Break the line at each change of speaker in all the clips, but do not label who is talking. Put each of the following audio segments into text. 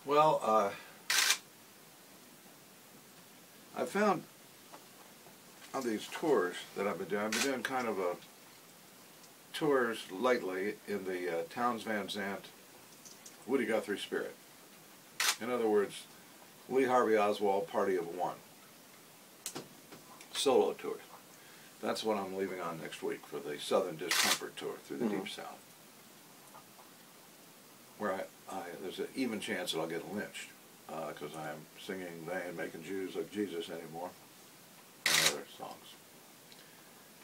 Well, I found on these tours that I've been doing kind of a tours lately in the Townes Van Zandt, Woody Guthrie spirit. In other words, Lee Harvey Oswald Party of One. Solo tours. That's what I'm leaving on next week for the Southern Discomfort Tour through the Deep South. Where there's an even chance that I'll get lynched because I am singing "They Ain't Making Jews Like Jesus Anymore" and other songs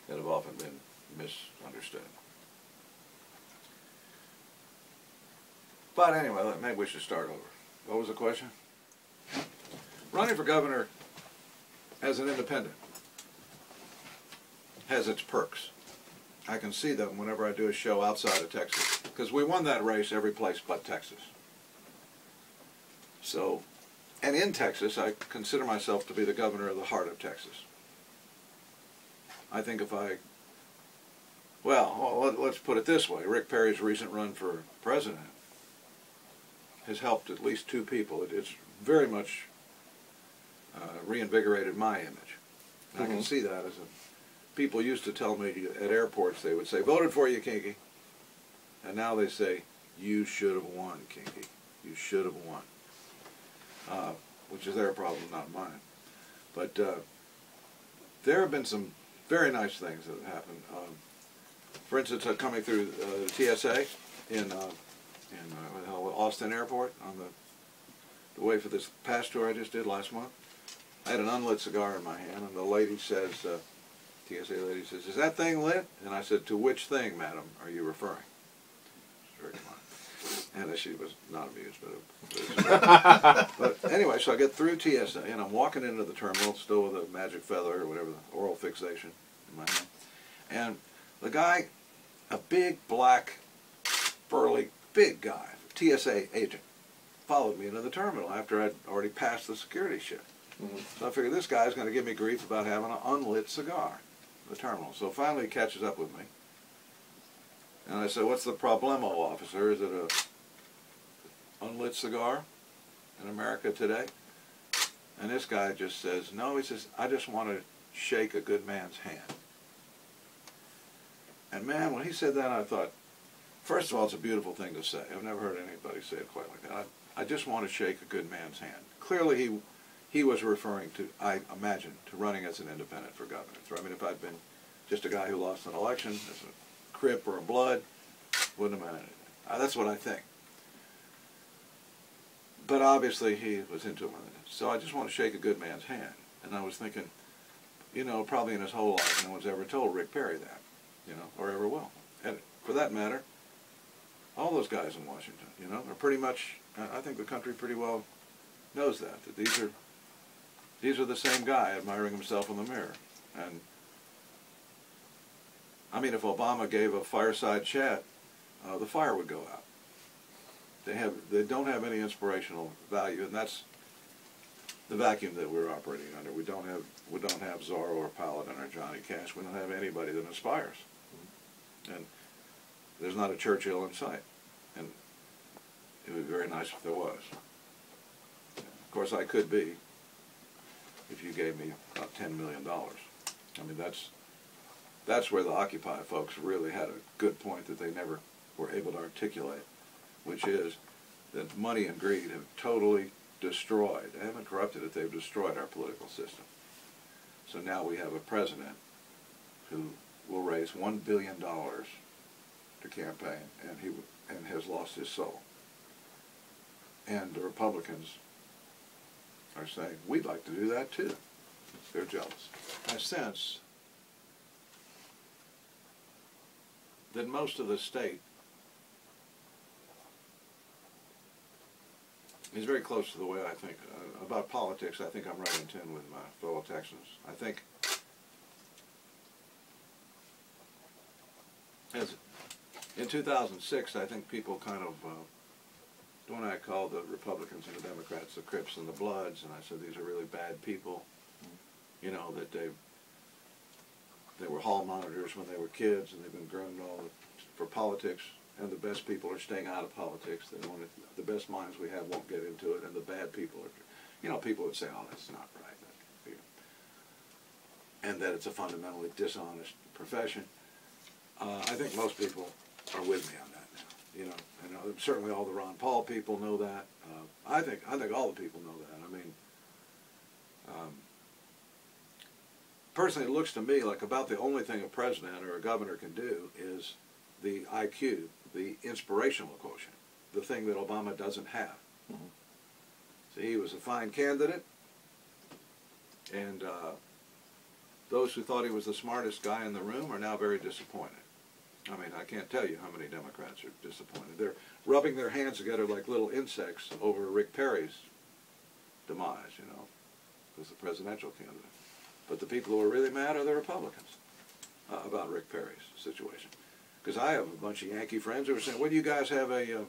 that have often been misunderstood. But anyway, maybe we should start over. What was the question? Running for governor as an independent has its perks. I can see them whenever I do a show outside of Texas, because we won that race every place but Texas. So, and in Texas, I consider myself to be the governor of the heart of Texas. I think if well, let's put it this way. Rick Perry's recent run for president has helped at least two people. It's very much reinvigorated my image. I can see that as people used to tell me at airports, they would say, "Voted for you, Kinky." And now they say, "You should have won, Kinky. You should have won." Which is their problem, not mine. But there have been some very nice things that have happened. For instance, coming through the TSA in Austin Airport on the way for this past tour I just did last month, I had an unlit cigar in my hand, and the lady says, TSA lady says, "Is that thing lit?" And I said, "To which thing, madam, are you referring?" She's very kind. And she was not amused, but anyway, so I get through TSA, and I'm walking into the terminal, still with a magic feather or whatever, the oral fixation in my hand. And the guy, a big, black, burly, big guy, TSA agent, followed me into the terminal after I'd already passed the security check. So I figured this guy's going to give me grief about having an unlit cigar in the terminal. So finally he catches up with me. And I said, "What's the problemo, officer? Is it a unlit cigar in America today?" And this guy just says, "No," he says, "I just want to shake a good man's hand." And man, when he said that, I thought, first of all, it's a beautiful thing to say. I've never heard anybody say it quite like that. I just want to shake a good man's hand. Clearly he was referring to, I imagine, to running as an independent for governor. I mean, if I'd been just a guy who lost an election as a Crip or a Blood, wouldn't have meant anything. That's what I think. But obviously he was into it. So I just want to shake a good man's hand. And I was thinking, you know, probably in his whole life no one's ever told Rick Perry that, you know, or ever will. And for that matter, all those guys in Washington, you know, are pretty much, I think the country pretty well knows that these are the same guy admiring himself in the mirror. And I mean, if Obama gave a fireside chat, the fire would go out. They don't have any inspirational value, and that's the vacuum that we're operating under. We don't have Zorro or Paladin or Johnny Cash. We don't have anybody that inspires. And there's not a Churchill in sight. And it would be very nice if there was. Of course, I could be if you gave me about $10 million. I mean, that's where the Occupy folks really had a good point that they never were able to articulate, which is that money and greed have totally destroyed. They haven't corrupted it, they've destroyed our political system. So now we have a president who will raise $1 billion to campaign, and has lost his soul. And the Republicans are saying, "We'd like to do that too." They're jealous. I sense that most of the state is very close to the way I think about politics. I think I'm right in tune with my fellow Texans. I think in 2006, I think people kind of, when I called the Republicans and the Democrats the Crips and the Bloods, and I said these are really bad people, you know, that they were hall monitors when they were kids, and they've been groomed all for politics, and the best people are staying out of politics. They don't. The best minds we have won't get into it, and the bad people are. You know, people would say, "Oh, that's not right," and that it's a fundamentally dishonest profession. I think most people are with me on that now. You know, and certainly all the Ron Paul people know that. I think all the people know that. I mean, personally, it looks to me like about the only thing a president or a governor can do is the IQ, the inspirational quotient, the thing that Obama doesn't have. Mm-hmm. See, he was a fine candidate, and those who thought he was the smartest guy in the room are now very disappointed. I mean, I can't tell you how many Democrats are disappointed. They're rubbing their hands together like little insects over Rick Perry's demise, you know, as the presidential candidate. But the people who are really mad are the Republicans about Rick Perry's situation. Because I have a bunch of Yankee friends who are saying, "What do you guys have do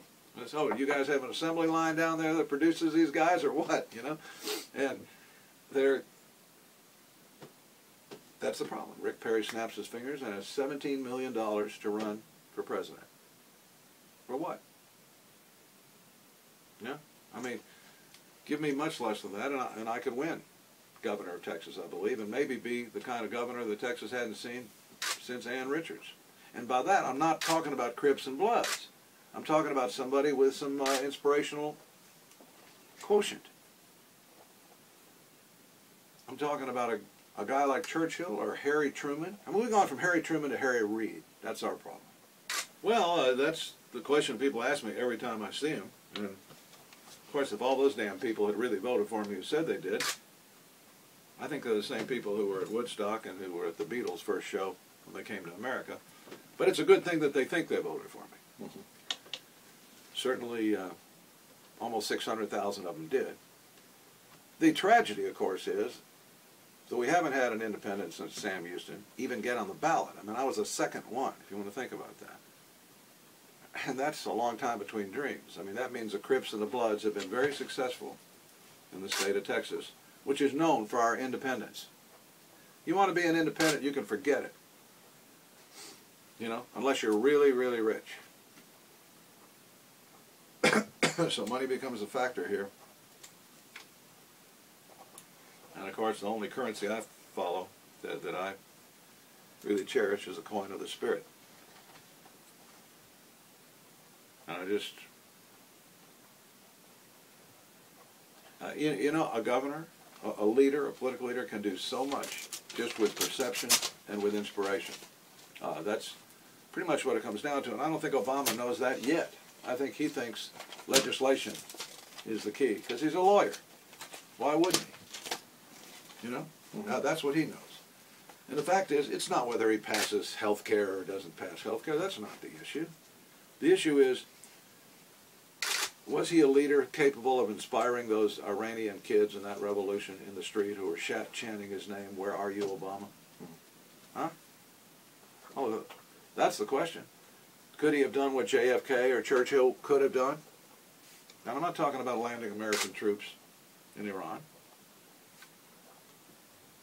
you guys have an assembly line down there that produces these guys or what?" You know, and that's the problem. Rick Perry snaps his fingers and has $17 million to run for president. For what? Yeah, I mean, give me much less than that, and I could win governor of Texas, I believe, and maybe be the kind of governor that Texas hadn't seen since Ann Richards. And by that, I'm not talking about Crips and Bloods. I'm talking about somebody with some inspirational quotient. I'm talking about a guy like Churchill or Harry Truman. I mean, we've gone from Harry Truman to Harry Reid. That's our problem. Well, that's the question people ask me every time I see him. And of course, if all those damn people had really voted for me who said they did, I think they're the same people who were at Woodstock and who were at the Beatles' first show when they came to America. But it's a good thing that they think they voted for me. Mm-hmm. Certainly, almost 600,000 of them did. The tragedy, of course, is that we haven't had an independent since Sam Houston even get on the ballot. I mean, I was the second one, if you want to think about that. And that's a long time between dreams. I mean, that means the Crips and the Bloods have been very successful in the state of Texas, which is known for our independence. You want to be an independent, you can forget it. You know, unless you're really, really rich. So money becomes a factor here. And of course, the only currency I follow, that I really cherish, is a coin of the spirit. And I just, you know, a governor, a leader, a political leader can do so much just with perception and with inspiration. That's pretty much what it comes down to. And I don't think Obama knows that yet. I think he thinks legislation is the key, because he's a lawyer. Why wouldn't he? You know? Mm-hmm. That's what he knows. And the fact is, it's not whether he passes health care or doesn't pass health care. That's not the issue. The issue is, was he a leader capable of inspiring those Iranian kids in that revolution in the street who were chanting his name, "Where are you, Obama?" Huh? Oh, that's the question. Could he have done what JFK or Churchill could have done? Now, I'm not talking about landing American troops in Iran.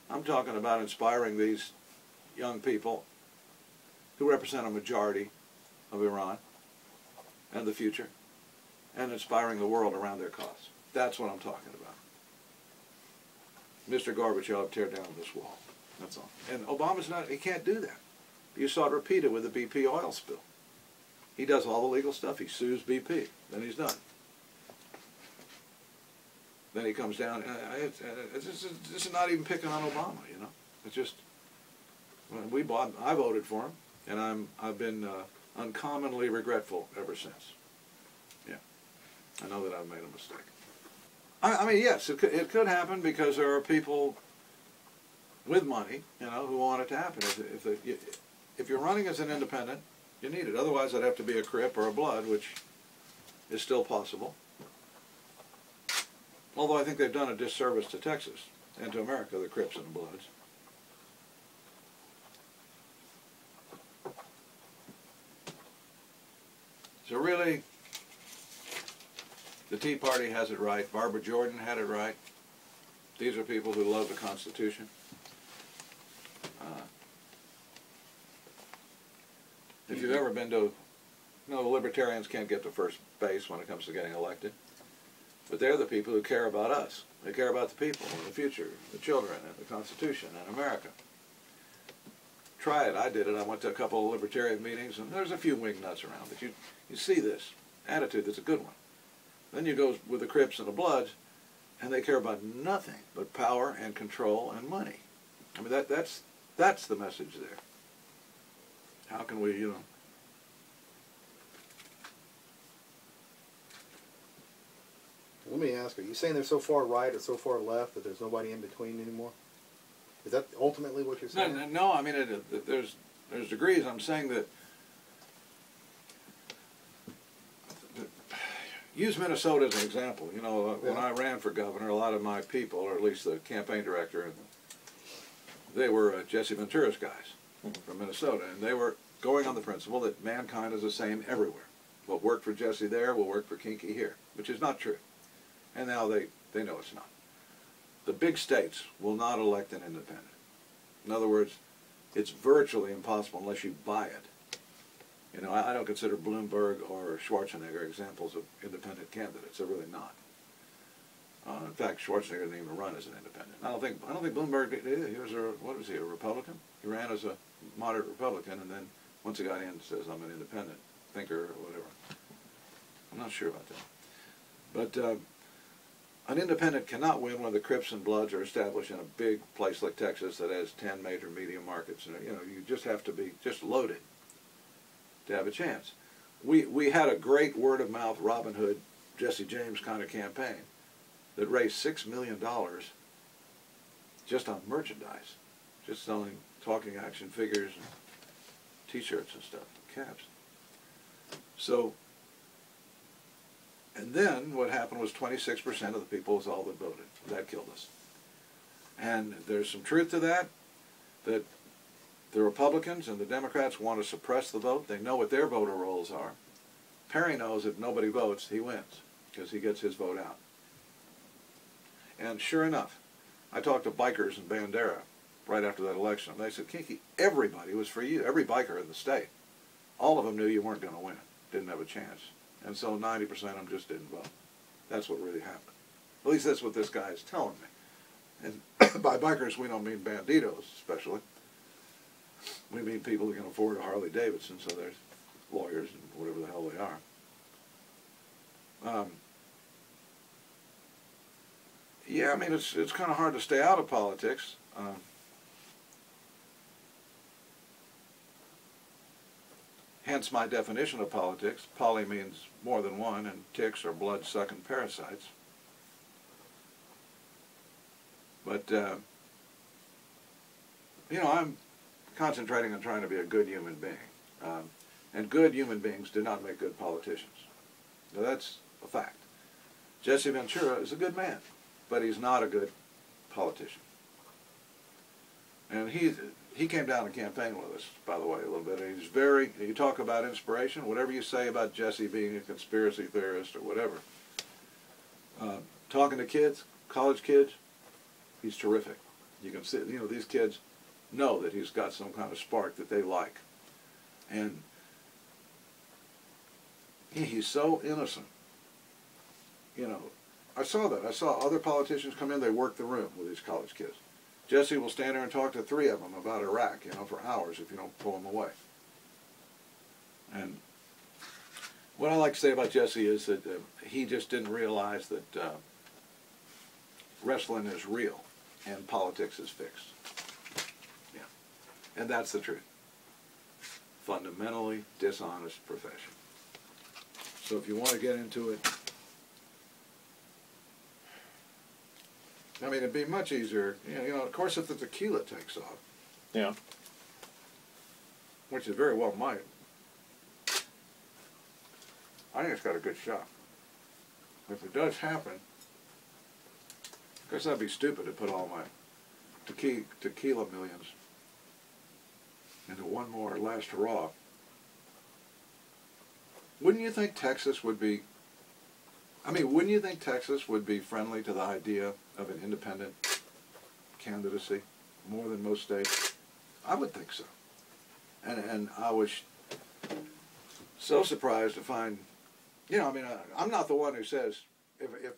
I'm talking about inspiring these young people who represent a majority of Iran and the future, and inspiring the world around their cause. That's what I'm talking about. Mr. Gorbachev, tear down this wall. That's all. And Obama's not, he can't do that. You saw it repeated with the BP oil spill. He does all the legal stuff. He sues BP. Then he's done. Then he comes down. This is not even picking on Obama, you know. It's just, I voted for him, and I've been uncommonly regretful ever since. Yeah. I know that I've made a mistake. I mean, yes, it could happen because there are people with money, you know, who want it to happen. If you're running as an independent, you need it. Otherwise, I'd have to be a Crip or a Blood, which is still possible. Although I think they've done a disservice to Texas and to America, the Crips and the Bloods. So really, the Tea Party has it right. Barbara Jordan had it right. These are people who love the Constitution. If you've ever been to You know, the libertarians can't get to first base when it comes to getting elected. But they're the people who care about us. They care about the people and the future, the children, and the Constitution, and America. Try it. I did it. I went to a couple of libertarian meetings, and there's a few wingnuts around. But you see this attitude that's a good one. Then you go with the Crips and the Bloods, and they care about nothing but power and control and money. I mean, that's the message there. How can we, you know...
Let me ask, are you saying they're so far right or so far left that there's nobody in between anymore? Is that ultimately what you're saying?
No, I mean, there's degrees. I'm saying that... Use Minnesota as an example. You know, when I ran for governor, a lot of my people, or at least the campaign director, they were Jesse Ventura's guys from Minnesota, and they were going on the principle that mankind is the same everywhere. What worked for Jesse there will work for Kinky here, which is not true. And now they know it's not. The big states will not elect an independent. In other words, it's virtually impossible unless you buy it. You know, I don't consider Bloomberg or Schwarzenegger examples of independent candidates. They're really not. In fact, Schwarzenegger didn't even run as an independent. I don't think Bloomberg did. He was what was he, a Republican? He ran as a moderate Republican, and then once he got in, says I'm an independent thinker or whatever. I'm not sure about that. But an independent cannot win when the Crips and Bloods are established in a big place like Texas that has 10 major media markets. And you know, you just have to be just loaded to have a chance. We had a great word-of-mouth Robin Hood, Jesse James kind of campaign that raised $6 million just on merchandise, just selling talking action figures and T-shirts and stuff, caps. So, and then what happened was 26% of the people was all that voted. That killed us. And there's some truth to that the Republicans and the Democrats want to suppress the vote. They know what their voter rolls are. Perry knows if nobody votes, he wins, because he gets his vote out. And sure enough, I talked to bikers in Bandera right after that election. They said, Kinky, everybody was for you, every biker in the state. All of them knew you weren't going to win, didn't have a chance. And so 90% of them just didn't vote. That's what really happened. At least that's what this guy is telling me. And by bikers, we don't mean banditos, especially. We mean people who can afford a Harley Davidson, so there's lawyers and whatever the hell they are. Yeah, I mean, it's kind of hard to stay out of politics. Hence my definition of politics. Poly means more than one, and ticks are blood-sucking parasites. But, you know, I'm concentrating on trying to be a good human being. And good human beings do not make good politicians. Now, that's a fact. Jesse Ventura is a good man, but he's not a good politician. And he came down and campaigned with us, by the way, a little bit. And he's very, you talk about inspiration, whatever you say about Jesse being a conspiracy theorist or whatever. Talking to kids, college kids, he's terrific. You can see, you know, these kids know that he's got some kind of spark that they like. And he's so innocent. You know, I saw that. I saw other politicians come in, they work the room with these college kids. Jesse will stand there and talk to 3 of them about Iraq, you know, for hours if you don't pull them away. And what I like to say about Jesse is that he just didn't realize that wrestling is real and politics is fixed. Yeah. And that's the truth. Fundamentally dishonest profession. So if you want to get into it, I mean, it'd be much easier, you know, of course, if the tequila takes off.
Yeah.
Which it very well might. I think it's got a good shot. If it does happen, I guess I'd be stupid to put all my tequila millions into one more last hurrah. Wouldn't you think Texas would be, I mean, wouldn't you think Texas would be friendly to the idea of an independent candidacy more than most states? I would think so. And I wish, so surprised to find, you know, I mean, I'm not the one who says, if